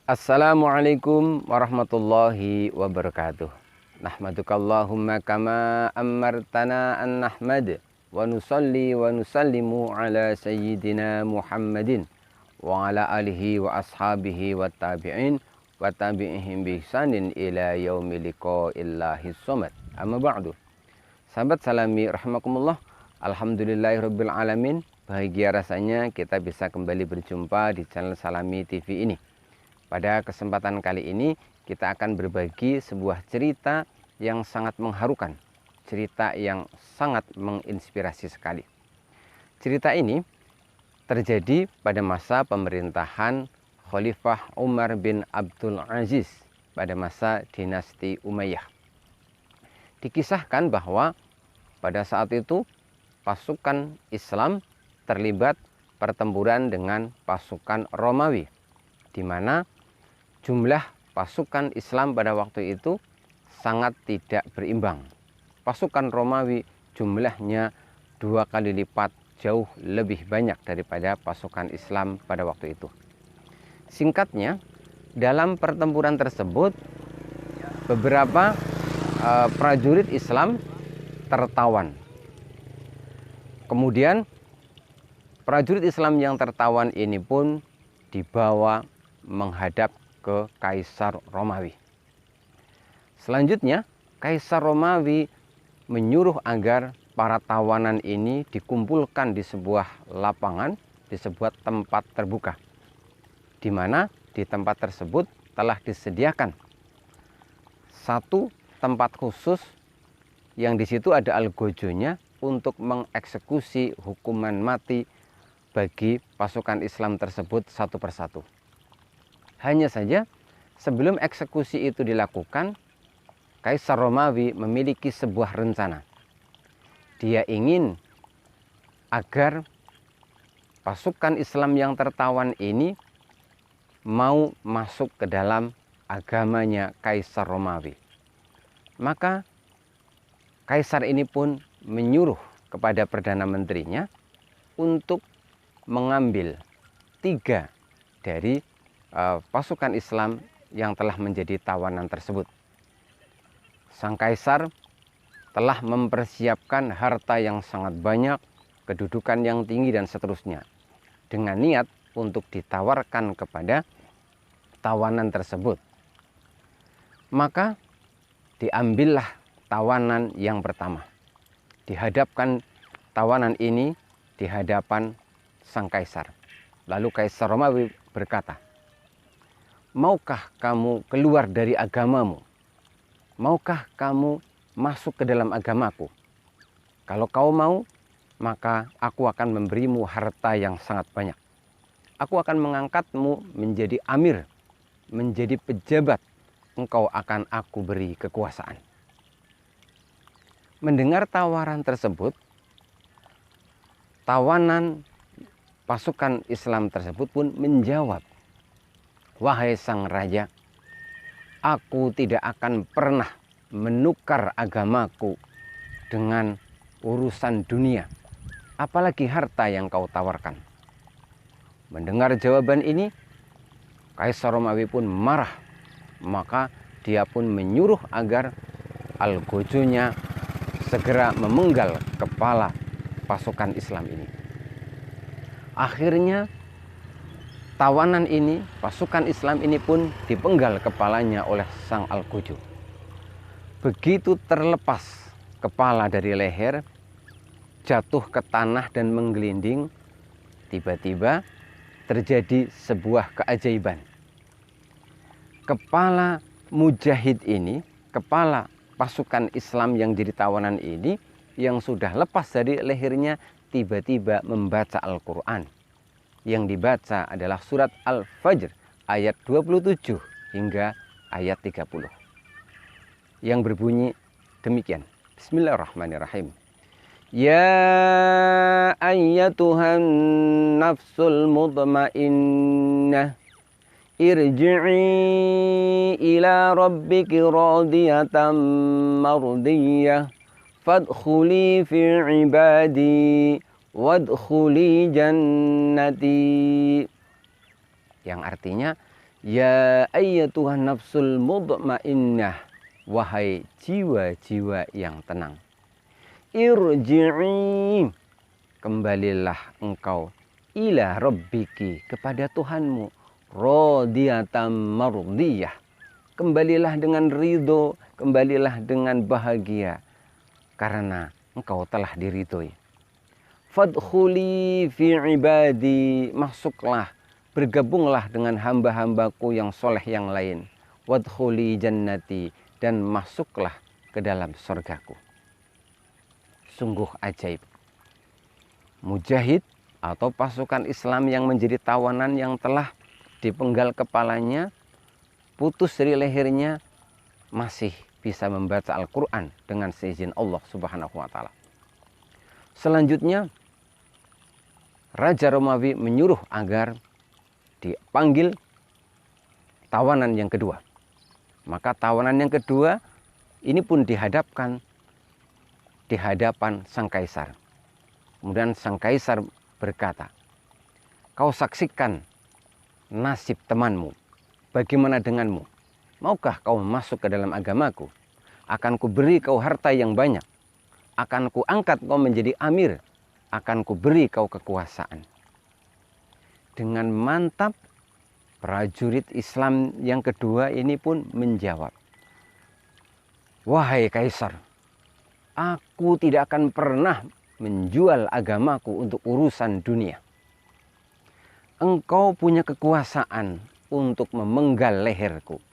Assalamualaikum warahmatullahi wabarakatuh. Nahmadukallahumma kama ammartana an nahmad wa nusalli wa nusallimu ala sayyidina Muhammadin wa ala alihi wa ashabihi wa tabi'in wa tabi'ihim bi ihsanin ila yaumi liqa'illahi somad. Amma ba'du. Sahabat salami rahimakumullah. Alhamdulillahirabbil alamin. Bahagia rasanya kita bisa kembali berjumpa di channel Salami TV ini. Pada kesempatan kali ini kita akan berbagi sebuah cerita yang sangat mengharukan, cerita yang sangat menginspirasi sekali. Cerita ini terjadi pada masa pemerintahan Khalifah Umar bin Abdul Aziz pada masa dinasti Umayyah. Dikisahkan bahwa pada saat itu pasukan Islam terlibat pertempuran dengan pasukan Romawi, di mana jumlah pasukan Islam pada waktu itu sangat tidak berimbang. Pasukan Romawi jumlahnya 2 kali lipat, jauh lebih banyak daripada pasukan Islam pada waktu itu. Singkatnya, dalam pertempuran tersebut beberapa prajurit Islam tertawan. Kemudian prajurit Islam yang tertawan ini pun dibawa menghadap ke Kaisar Romawi. Selanjutnya, Kaisar Romawi menyuruh agar para tawanan ini dikumpulkan di sebuah lapangan, di sebuah tempat terbuka, di mana di tempat tersebut telah disediakan satu tempat khusus yang di situ ada algojonya untuk mengeksekusi hukuman mati bagi pasukan Islam tersebut satu persatu. Hanya saja sebelum eksekusi itu dilakukan, Kaisar Romawi memiliki sebuah rencana. Dia ingin agar pasukan Islam yang tertawan ini mau masuk ke dalam agamanya Kaisar Romawi. Maka Kaisar ini pun menyuruh kepada Perdana Menterinya untuk mengambil 3 dari pasukan Islam yang telah menjadi tawanan tersebut. Sang Kaisar telah mempersiapkan harta yang sangat banyak, kedudukan yang tinggi dan seterusnya, dengan niat untuk ditawarkan kepada tawanan tersebut. Maka diambillah tawanan yang pertama. Dihadapkan tawanan ini di hadapan sang Kaisar. Lalu Kaisar Romawi berkata, "Maukah kamu keluar dari agamamu? Maukah kamu masuk ke dalam agamaku? Kalau kau mau, maka aku akan memberimu harta yang sangat banyak. Aku akan mengangkatmu menjadi amir, menjadi pejabat. Engkau akan aku beri kekuasaan." Mendengar tawaran tersebut, tawanan pasukan Islam tersebut pun menjawab, "Wahai sang raja, aku tidak akan pernah menukar agamaku dengan urusan dunia, apalagi harta yang kau tawarkan." Mendengar jawaban ini, Kaisar Romawi pun marah. Maka dia pun menyuruh agar algojonya segera memenggal kepala pasukan Islam ini. Akhirnya tawanan ini, pasukan Islam ini pun dipenggal kepalanya oleh sang algojo. Begitu terlepas kepala dari leher, jatuh ke tanah dan menggelinding, tiba-tiba terjadi sebuah keajaiban. Kepala mujahid ini, kepala pasukan Islam yang jadi tawanan ini, yang sudah lepas dari lehernya, tiba-tiba membaca Al-Quran. Yang dibaca adalah surat Al-Fajr ayat 27 hingga ayat 30. Yang berbunyi demikian. Bismillahirrahmanirrahim. Ya ayyatuhan nafsul mutmainnah, irji'i ila rabbiki radiyatan mardiyah, fadkhuli fi ibadi wadkhuli jannati. Yang artinya, Ya ayyatuhan nafsul mutmainnah, wahai jiwa-jiwa yang tenang. Irji'i, kembalilah engkau ila rabbiki, kepada Tuhanmu, radiyatan mardiyah, kembalilah dengan ridho, kembalilah dengan bahagia karena engkau telah diridhoi. Fadkhuli fi ibadi, masuklah, bergabunglah dengan hamba-hambaku yang soleh yang lain. Wadkhuli jannati, dan masuklah ke dalam surgaku. Sungguh ajaib. Mujahid atau pasukan Islam yang menjadi tawanan yang telah dipenggal kepalanya, putus dari lehernya, masih bisa membaca Al-Quran dengan seizin Allah Subhanahu wa Ta'ala. Selanjutnya, Raja Romawi menyuruh agar dipanggil tawanan yang kedua. Maka tawanan yang kedua ini pun dihadapkan di hadapan sang kaisar. Kemudian sang kaisar berkata, kau saksikan nasib temanmu. Bagaimana denganmu? Maukah kau masuk ke dalam agamaku? Akan kuberi kau harta yang banyak. Akan kuangkat kau menjadi amir. Akan kuberi kau kekuasaan. Dengan mantap, prajurit Islam yang kedua ini pun menjawab, wahai kaisar, aku tidak akan pernah menjual agamaku untuk urusan dunia. Engkau punya kekuasaan untuk memenggal leherku,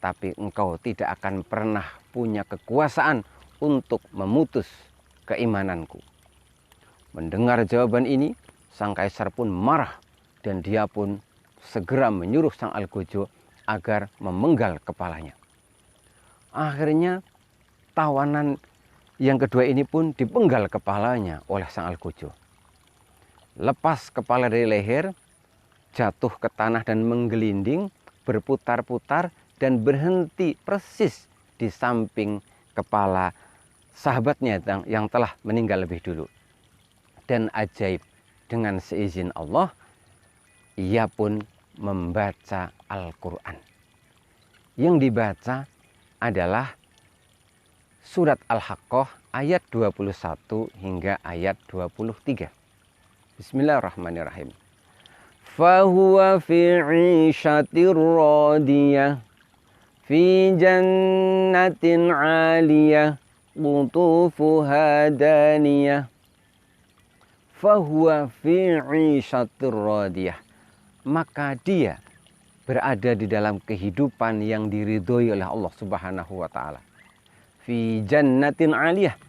tapi engkau tidak akan pernah punya kekuasaan untuk memutus keimananku. Mendengar jawaban ini, sang kaisar pun marah dan dia pun segera menyuruh sang Algojo agar memenggal kepalanya. Akhirnya tawanan yang kedua ini pun dipenggal kepalanya oleh sang Algojo. Lepas kepala dari leher, jatuh ke tanah dan menggelinding, berputar-putar dan berhenti persis di samping kepala sahabatnya yang telah meninggal lebih dulu. Dan ajaib, dengan seizin Allah, ia pun membaca Al-Quran. Yang dibaca adalah surat Al-Haqqah ayat 21 hingga ayat 23. Bismillahirrahmanirrahim. Fahuwa fi 'ishatir radiyah fi jannatin 'aliyah qutufuha daniyah. Fahuwa fi 'ishatir radiyah, maka dia berada di dalam kehidupan yang diridhoi oleh Allah Subhanahu wa Ta'ala. Fi jannatin 'aliyah,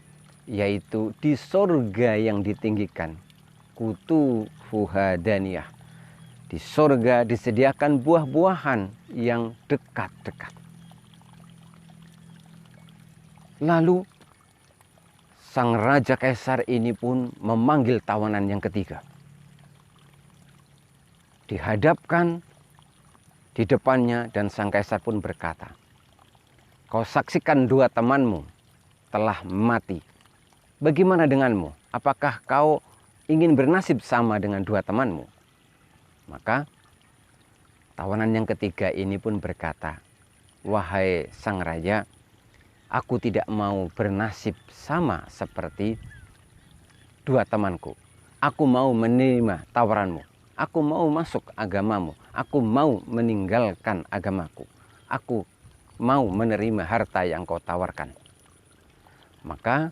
yaitu di surga yang ditinggikan. Qutufuha daniyah, di surga disediakan buah-buahan yang dekat-dekat. Lalu sang raja kaisar ini pun memanggil tawanan yang ketiga. Dihadapkan di depannya dan sang kaisar pun berkata, kau saksikan dua temanmu telah mati. Bagaimana denganmu? Apakah kau ingin bernasib sama dengan dua temanmu? Maka tawanan yang ketiga ini pun berkata, wahai sang raja, aku tidak mau bernasib sama seperti dua temanku. Aku mau menerima tawaranmu. Aku mau masuk agamamu. Aku mau meninggalkan agamaku. Aku mau menerima harta yang kau tawarkan. Maka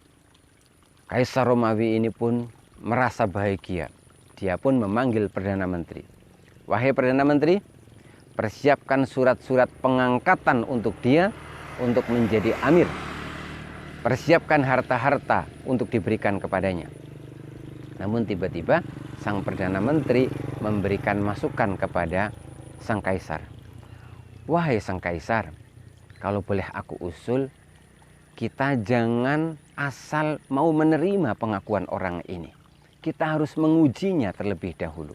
Kaisar Romawi ini pun merasa bahagia. Dia pun memanggil Perdana Menteri. Wahai Perdana Menteri, persiapkan surat-surat pengangkatan untuk dia untuk menjadi amir. Persiapkan harta-harta untuk diberikan kepadanya. Namun tiba-tiba sang Perdana Menteri memberikan masukan kepada sang kaisar. Wahai sang kaisar, kalau boleh aku usul, kita jangan asal mau menerima pengakuan orang ini. Kita harus mengujinya terlebih dahulu.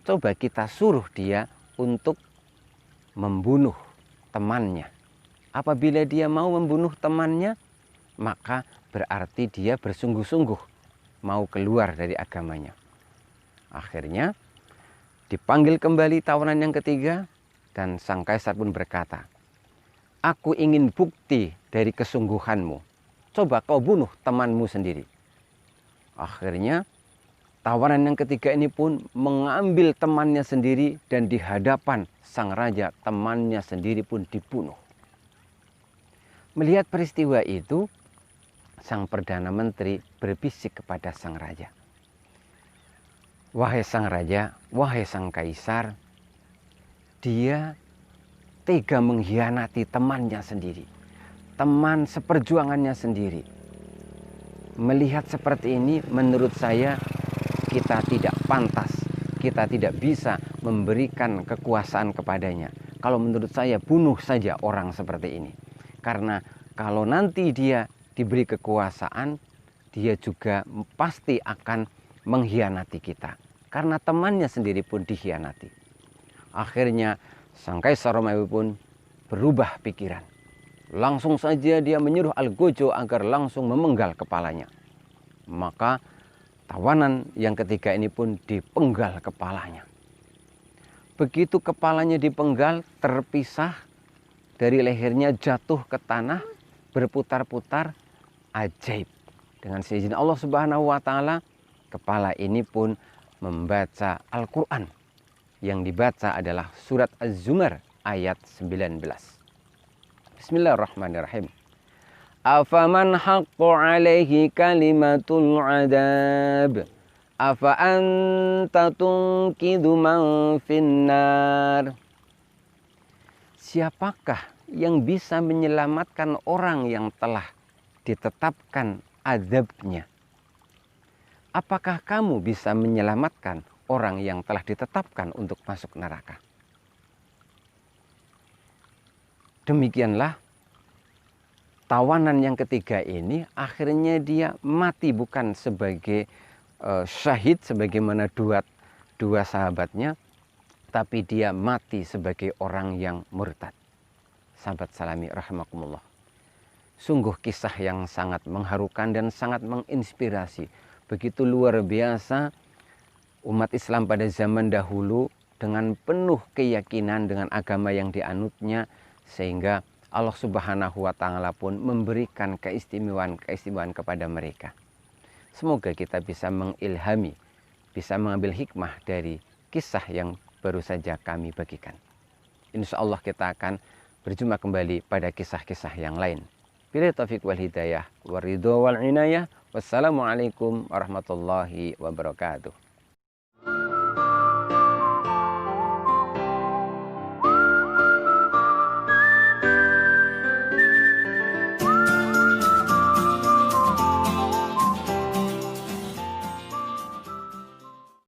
Coba kita suruh dia untuk membunuh temannya. Apabila dia mau membunuh temannya, maka berarti dia bersungguh-sungguh mau keluar dari agamanya. Akhirnya dipanggil kembali tawanan yang ketiga Dan sang kaisar pun berkata, aku ingin bukti dari kesungguhanmu. Coba kau bunuh temanmu sendiri. Akhirnya tawanan yang ketiga ini pun mengambil temannya sendiri dan di hadapan sang raja temannya sendiri pun dibunuh. Melihat peristiwa itu, sang Perdana Menteri berbisik kepada sang raja. Wahai sang raja, wahai sang kaisar, dia tega mengkhianati temannya sendiri, teman seperjuangannya sendiri. Melihat seperti ini, menurut saya kita tidak pantas, kita tidak bisa memberikan kekuasaan kepadanya. Kalau menurut saya, bunuh saja orang seperti ini. Karena kalau nanti dia diberi kekuasaan, dia juga pasti akan mengkhianati kita. Karena temannya sendiri pun dikhianati. Akhirnya sang Kaisar Romawi pun berubah pikiran. Langsung saja dia menyuruh Algojo agar langsung memenggal kepalanya. Maka tawanan yang ketiga ini pun dipenggal kepalanya. Begitu kepalanya dipenggal, terpisah dari lehernya, jatuh ke tanah, berputar-putar, ajaib. Dengan seizin Allah Subhanahu wa Ta'ala, kepala ini pun membaca Al-Quran. Yang dibaca adalah surat Az-Zumar ayat 19. Bismillahirrahmanirrahim. Afaman haqqo alaihi kalimatul adab, afa anta tunkidu man finnar. Siapakah yang bisa menyelamatkan orang yang telah ditetapkan azabnya? Apakah kamu bisa menyelamatkan orang yang telah ditetapkan untuk masuk neraka? Demikianlah tawanan yang ketiga ini akhirnya dia mati bukan sebagai syahid sebagaimana dua sahabatnya, tapi dia mati sebagai orang yang murtad. Sahabat salami rahimakumullah. Sungguh kisah yang sangat mengharukan dan sangat menginspirasi. Begitu luar biasa umat Islam pada zaman dahulu dengan penuh keyakinan dengan agama yang dianutnya, sehingga Allah Subhanahu wa Ta'ala pun memberikan keistimewaan kepada mereka. Semoga kita bisa mengilhami, bisa mengambil hikmah dari kisah yang baru saja kami bagikan. Insya Allah kita akan berjumpa kembali pada kisah-kisah yang lain. Bila taufiq wal hidayah, waridho wal inayah. Wassalamualaikum warahmatullahi wabarakatuh.